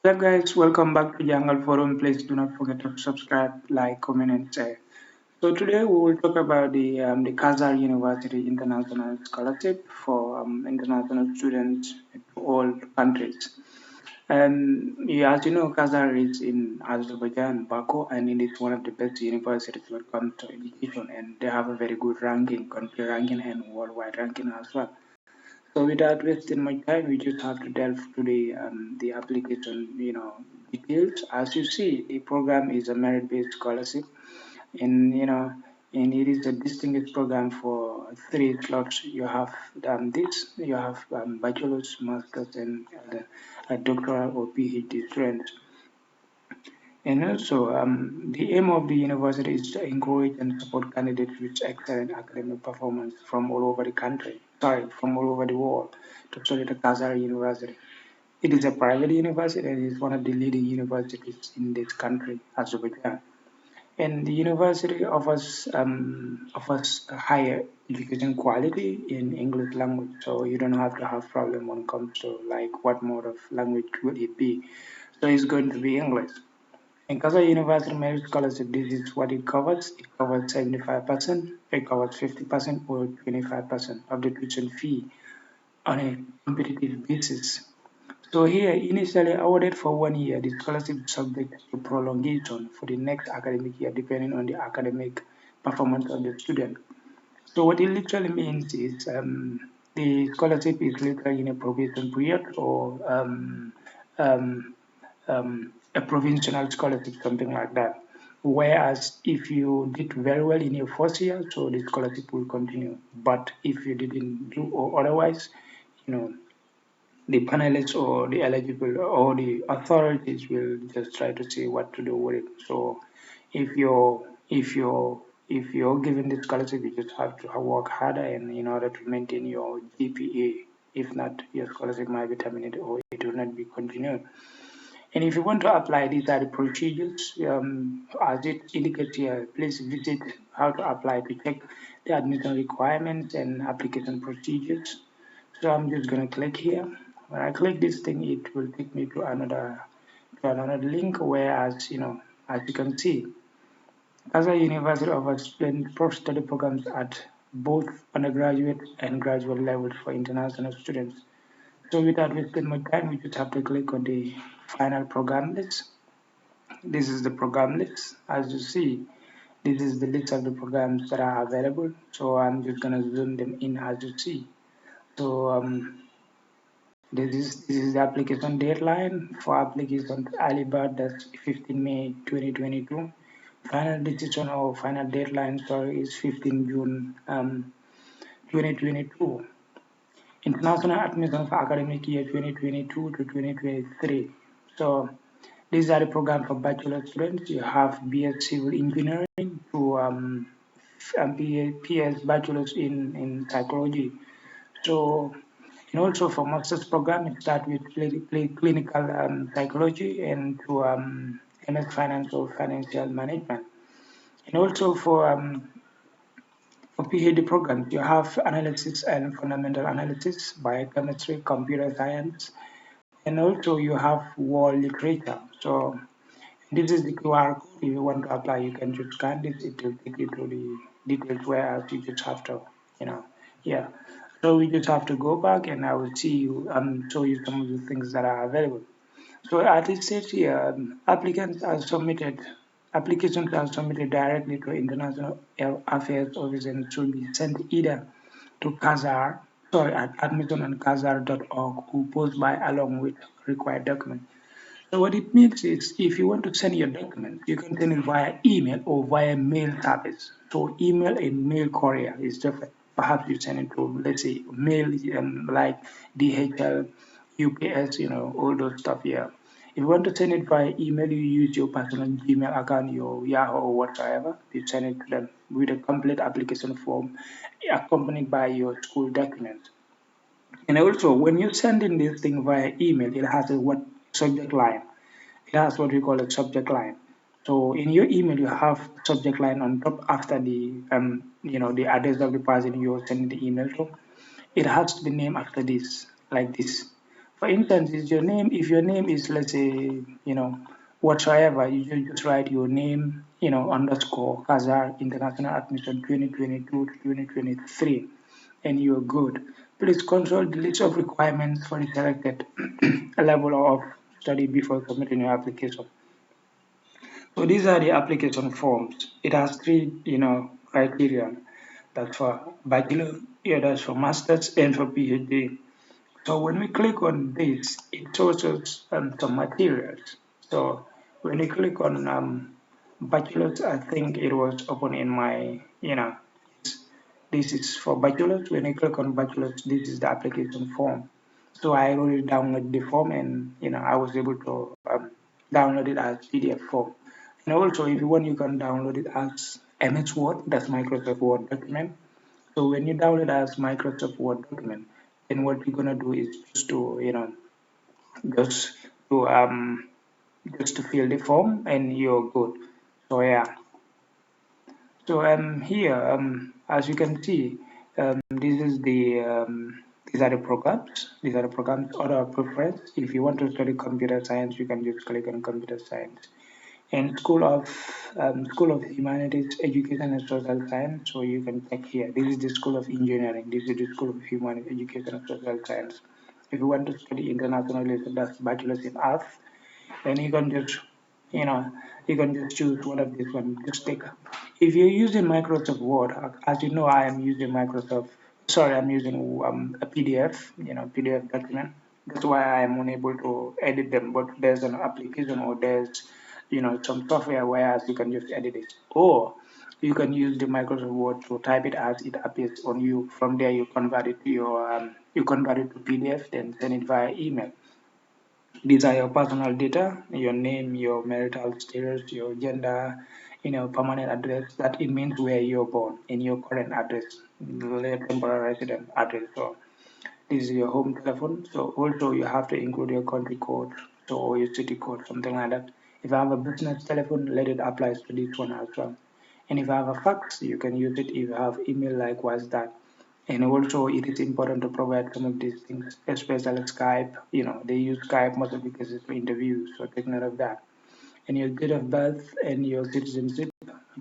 Hello guys, welcome back to Jungle Forum. Please do not forget to subscribe, like, comment, and share. So today we will talk about the Khazar University International Scholarship for international students to all countries. And yeah, as you know, Khazar is in Azerbaijan, Baku, and it is one of the best universities when it comes to education. And they have a very good ranking, country ranking, and worldwide ranking as well. So without wasting much time, we just have to delve to the application, details. As you see, the program is a merit-based scholarship, and and it is a distinguished program for three slots. You have you have bachelor's, master's, and a doctoral or PhD students. And also, the aim of the university is to encourage and support candidates with excellent academic performance from all over the country, sorry, from all over the world to study at Khazar University. It is a private university and is one of the leading universities in this country, Azerbaijan. And the university offers a higher education quality in English language, so you don't have to have problem when it comes to like what mode of language will it be. So it's going to be English. In Khazar University Merit Scholarship, this is what it covers. It covers 75%, it covers 50% or 25% of the tuition fee on a competitive basis. So here, initially awarded for 1 year, the scholarship is subject to prolongation for the next academic year, depending on the academic performance of the student. So what it literally means is the scholarship is literally in a probation period or um, a provincial scholarship, something like that. Whereas if you did very well in your first year, so the scholarship will continue. But if you didn't do or otherwise, you know, the panelists or the eligible or the authorities will just try to see what to do with it. So if you're given the scholarship, you just have to work harder and in order to maintain your GPA. If not, your scholarship might be terminated or it will not be continued. And if you want to apply, these are the procedures. As it indicates here, please visit how to apply to check the admission requirements and application procedures. So I'm just going to click here. When I click this thing, it will take me to another link where, as you can see, Khazar University offers post-study programs at both undergraduate and graduate levels for international students. So without wasting more time, we just have to click on the final program list. This is the program list. As you see, this is the list of the programs that are available. So I'm just gonna zoom them in as you see. So this is the application deadline for application early bird. That's 15 May 2022. Final decision or final deadline sorry is 15 June 2022. International admission for academic year 2022 to 2023. So these are the program for bachelor students. You have BS Civil Engineering to PS Bachelors in Psychology. So, and also for master's program, it starts with clinical psychology and to MS Finance or Financial Management. And also for PhD programs, you have analysis and fundamental analysis, biochemistry, computer science, and also you have world literature. So this is the QR code. If you want to apply, you can just scan this. It will take you to the details where you just have to, yeah. So we just have to go back and I will see you, show you some of the things that are available. So at this stage here, applications are submitted directly to International Affairs Office and should be sent either to Khazar, sorry, at admission@khazar.org who post by along with required documents. So what it means is if you want to send your document, you can send it via email or via mail service. So email and mail courier is different. Perhaps you send it to, let's say, mail like DHL, UPS, all those stuff here. If you want to send it via email, you use your personal Gmail account, your Yahoo or whatever. You send it to them with a complete application form accompanied by your school documents. And also, when you send in this thing via email, it has a what subject line. It has what we call a subject line. So in your email, you have subject line on top after the address of the person you're sending the email to. It has the name after this, like this. For instance, is your name, if your name is, let's say, whatsoever, you just write your name, underscore Khazar International Admission 2022 to 2023, and you're good. Please control the list of requirements for the selected level of study before submitting your application. So these are the application forms. It has three, criteria. That's for bachelor, yeah, that's for master's, and for PhD. So when we click on this, it shows us some materials. So when we click on bachelor's, I think it was open in my, this is for bachelor's. When you click on bachelor's, this is the application form. So I already downloaded the form, and I was able to download it as PDF form. And also, if you want, you can download it as MS Word. That's Microsoft Word document. So when you download as Microsoft Word document, then what you're gonna do is just to just to um just to fill the form, and you're good. So yeah. So here as you can see, this is the these are the programs. These are the programs. Order of preference. If you want to study computer science, you can just click on computer science. And School of Humanities, Education and Social Science. So you can check here. This is the School of Engineering. This is the School of Humanities, Education and Social Science. If you want to study international relations, that's bachelor's in arts, then you can just you know you can just choose one of these one. Just take. If you're using Microsoft Word, as you know, I am using Microsoft. Sorry, I'm using a PDF. PDF document. That's why I am unable to edit them. But there's an application, or there's some software where you can just edit it, or you can use the Microsoft Word to type it as it appears on you. From there, you convert it to PDF, then send it via email. These are your personal data, your name, your marital status, your gender, permanent address. That it means where you're born, in your current address, the temporary resident address. So this is your home telephone. So also you have to include your country code, so or your city code, something like that. If I have a business telephone, let it apply to this one as well. And if I have a fax, you can use it. If you have email, likewise that. And also, it is important to provide some of these things, especially Skype. They use Skype most of the cases for interviews, so take note of that. And your date of birth and your citizenship,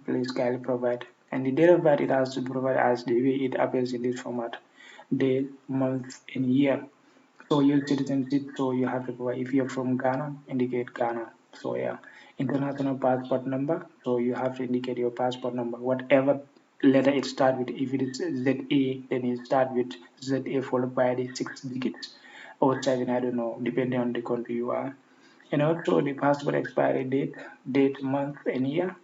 please kindly provide. And the date of birth, it has to provide as the way it appears in this format: day, month, and year. So your citizenship, so you have to provide. If you're from Ghana, indicate Ghana. So yeah, international passport number. So you have to indicate your passport number, whatever letter it start with. If it is ZA, then you start with ZA followed by the 6 digits or seven. I don't know, depending on the country you are. And also the passport expiry date, month, and year.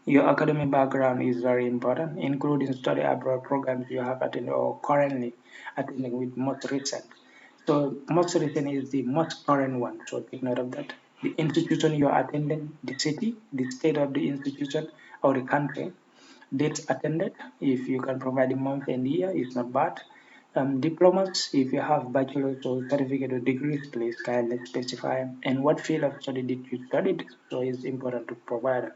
Your academic background is very important, including study abroad programs you have attended or currently attending with most recent. So most recent is the most current one. So take note of that. The institution you are attending, the city, the state of the institution or the country, dates attended. If you can provide the month and year, it's not bad. Diplomas, if you have bachelor's or certificate or degrees, please kindly specify. And what field of study did you study? So it's important to provide.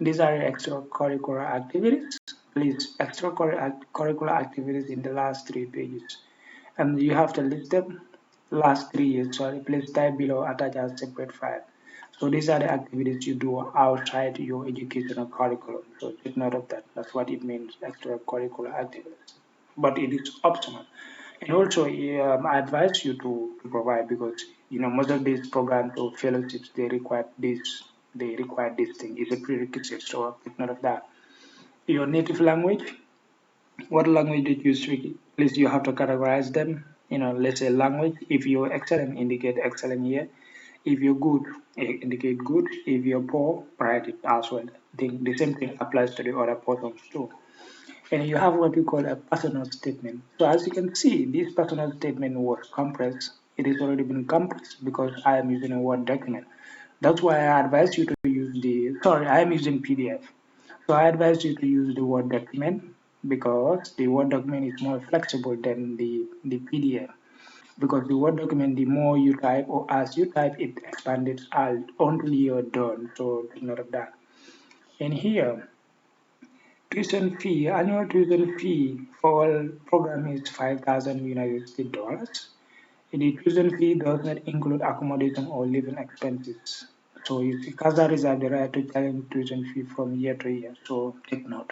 These are extracurricular activities. Please, extracurricular activities in the last 3 pages. And you have to list them last 3 years. Sorry, please type below, attach as separate file. So these are the activities you do outside your educational curriculum. So take note of that. That's what it means, extracurricular activities. But it is optional. And also, I advise you to provide, because most of these programs or fellowships they require this thing. It's a prerequisite. So take note of that. Your native language. What language did you speak? Please, you have to categorize them. Let's say language. If you're excellent, indicate excellent here. If you're good, indicate good. If you're poor, write it as well. The same thing applies to the other persons too. And you have what we call a personal statement. So as you can see, this personal statement was compressed. It has already been compressed because I am using a Word document. That's why I advise you to use I am using PDF. So I advise you to use the Word document, because the Word document is more flexible than the PDF. Because the Word document, the more you type or as you type, it expands out until you're done. So take note of that. And here, annual tuition fee for all program is 5,000 United States dollars. The tuition fee does not include accommodation or living expenses. So you see, Khazar reserves the right to challenge tuition fee from year to year. So take note.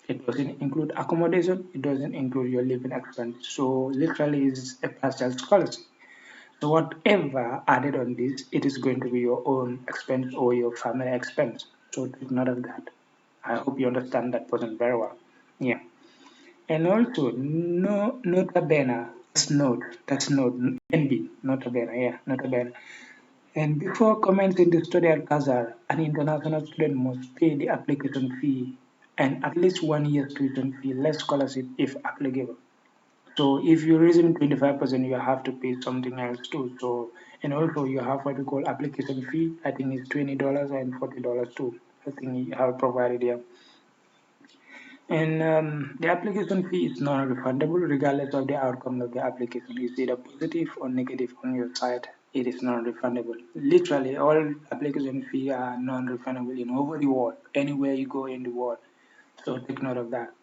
It doesn't include accommodation. It doesn't include your living expense. So literally, it's a partial scholarship. So whatever added on this, it is going to be your own expense or your family expense. So take note of that. I hope you understand that person very well. Yeah. And also, no, nota bene, that's note, NB, nota bene, yeah, nota bene. And before commencing the study at Khazar, an international student must pay the application fee and at least 1 year's tuition fee, less scholarship if applicable. So if you receive 25%, you have to pay something else too. So, and also you have what we call application fee. I think it's $20 and $40 too. I think you have provided here. And the application fee is non-refundable regardless of the outcome of the application. Is either positive or negative on your side. It is non-refundable. Literally, all application fees are non-refundable in over the world, anywhere you go in the world. So take note of that.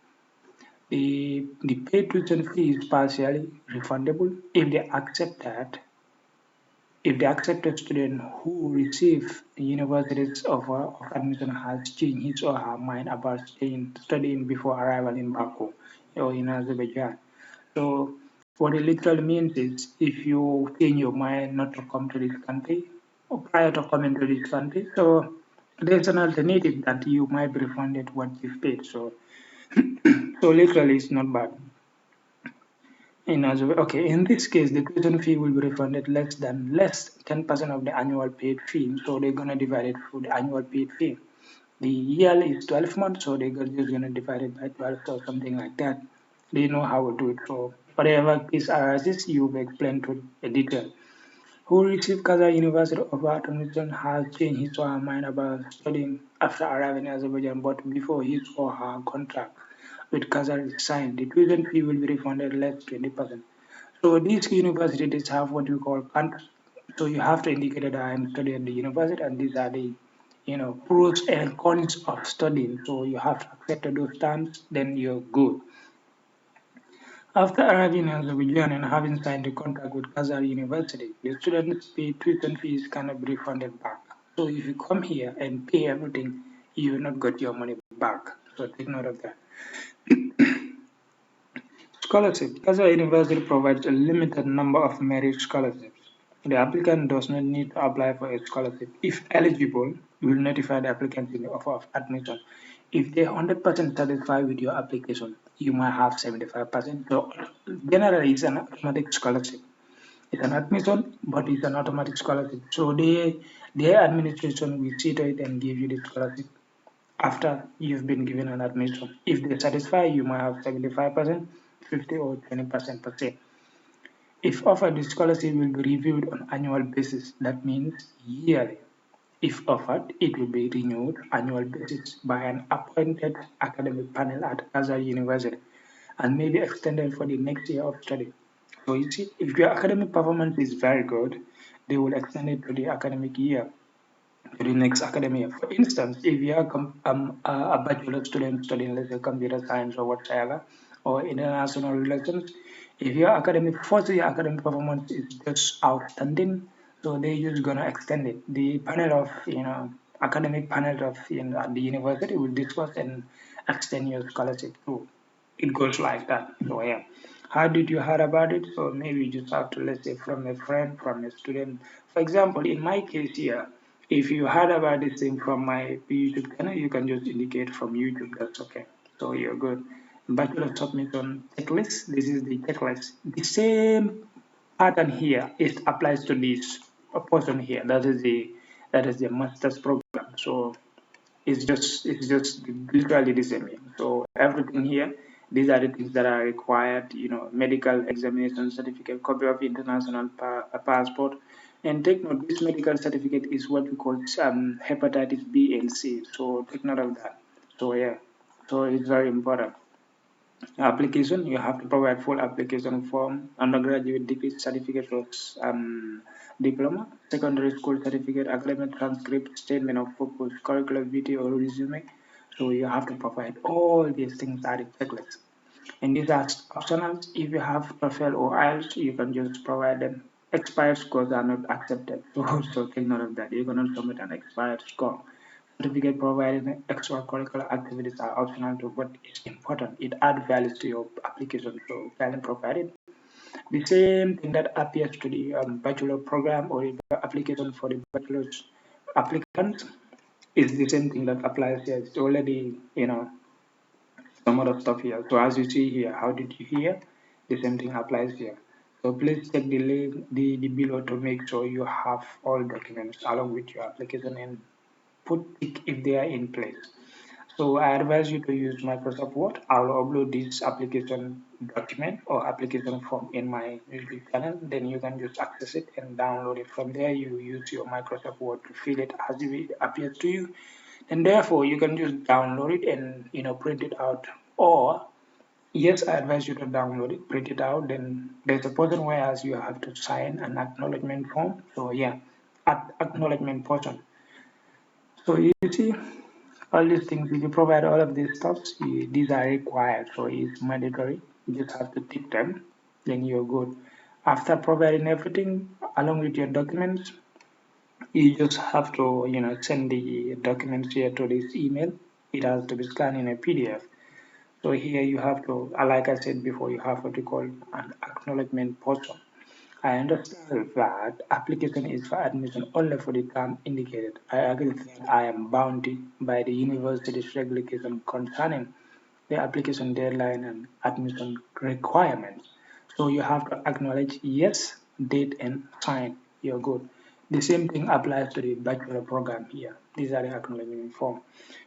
The paid tuition fee is partially refundable if they accept that if the accepted student who receives the university's offer of admission has changed his or her mind about studying before arrival in Baku or in Azerbaijan. So what it literally means is if you change your mind not to come to this country or prior to coming to this country, so there's an alternative that you might be refunded what you've paid. So literally it's not bad. In this case, the tuition fee will be refunded less 10% of the annual paid fee. So they're gonna divide it for the annual paid fee. The year is 12 months, so they're just gonna divide it by 12 or something like that. They know how to do it. So whatever case arises, you've explained to the detail. Who received Khazar University of Art and Design has changed his or her mind about studying after arriving in Azerbaijan, but before his or her contract with Khazar is signed, the tuition fee will be refunded less 20%. So these universities have what we call contract. So you have to indicate that I am studying at the university, and these are the pros and cons of studying. So you have to accept those terms, then you're good. After arriving in Azerbaijan and having signed a contract with Khazar University, the students' pay tuition fees cannot be refunded back. So if you come here and pay everything, you will not get your money back. So take note of that. Scholarship. Khazar University provides a limited number of merit scholarships. The applicant does not need to apply for a scholarship. If eligible, you will notify the applicant in the offer of admission. If they are 100% satisfied with your application, you might have 75%. So generally, it's an automatic scholarship. It's an admission, but it's an automatic scholarship. So their administration will see to it and give you the scholarship after you've been given an admission. If they satisfy, you might have 75%, 50 or 20% per se. If offered, the scholarship will be reviewed on annual basis. That means yearly. If offered, it will be renewed annual basis by an appointed academic panel at Khazar University and may be extended for the next year of study. So you see, if your academic performance is very good, they will extend it to the academic year, to the next academic year. For instance, if you are a bachelor student studying, let's say, computer science or whatever, or international relations, if your academic first year academic performance is just outstanding, so they're just gonna extend it. The panel of academic panel of at the university will discuss and extend your scholarship too. It goes like that. So yeah. How did you hear about it? So maybe you just have to, let's say, from a friend, from a student. For example, in my case here, if you heard about this thing from my YouTube channel, you can just indicate from YouTube. That's okay. So you're good. Bachelor submission checklist. This is the checklist. The same pattern here it applies to this portion here. That is the master's program. So it's just literally the same. So everything here, these are the things that are required. Medical examination certificate, copy of international passport, and take note. This medical certificate is what we call hepatitis B and C. So take note of that. So yeah, so it's very important. Application, you have to provide full application form, undergraduate degree certificate or diploma, secondary school certificate, academic transcript, statement of purpose, curriculum video or resume. So you have to provide all these things at the checklist. And these are optional. If you have TOEFL or IELTS, you can just provide them. expired scores are not accepted. So take note of that. You cannot submit an expired score. Certificate provided extracurricular activities are optional too, but it's important. It adds values to your application, so can provide it. The same thing that appears to the bachelor program or the application for the bachelor's applicants is the same thing that applies here. It's already, some other stuff here. So as you see here, how did you hear? The same thing applies here. So please check the link, the below to make sure you have all documents along with your application and put it if they are in place. So I advise you to use Microsoft Word. I'll upload this application document or application form in my YouTube channel. Then you can just access it and download it. From there, you use your Microsoft Word to fill it as it appears to you. And therefore, you can just download it and print it out. Or yes, I advise you to download it, print it out. Then there's a portion where as you have to sign an acknowledgement form. So yeah, acknowledgement portion. So you see, all these things, if you provide all of these stuff, these are required, so it's mandatory. You just have to tick them, then you're good. After providing everything along with your documents, you just have to, send the documents here to this email. It has to be scanned in a PDF. So here you have to, like I said before, you have what you call an acknowledgement portion. I understand that application is for admission only for the term indicated. I agree that I am bound by the university's regulation concerning the application deadline and admission requirements. So you have to acknowledge yes, date, and sign. You're good. The same thing applies to the bachelor program here. These are the acknowledgement form.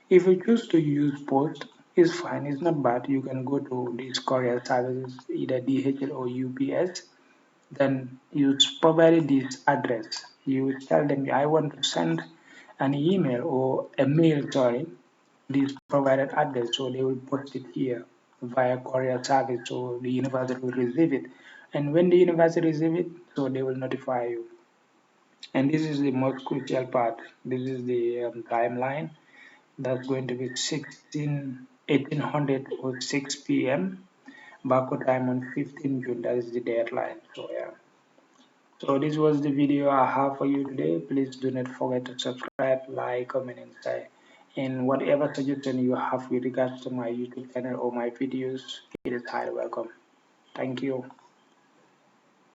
If you choose to use post, it's fine. It's not bad. You can go to these courier services, either DHL or UPS. Then you provide this address. You tell them I want to send an email or a mail, sorry, this provided address, so they will post it here via courier service, so the university will receive it. And when the university receive it, so they will notify you. And this is the most crucial part. This is the timeline. That's going to be 1800 or 6 p.m. Bako time on 15 June. That is the deadline. So yeah. So this was the video I have for you today. Please do not forget to subscribe, like, comment, and share. And whatever suggestion you have with regards to my YouTube channel or my videos, it is highly welcome. Thank you.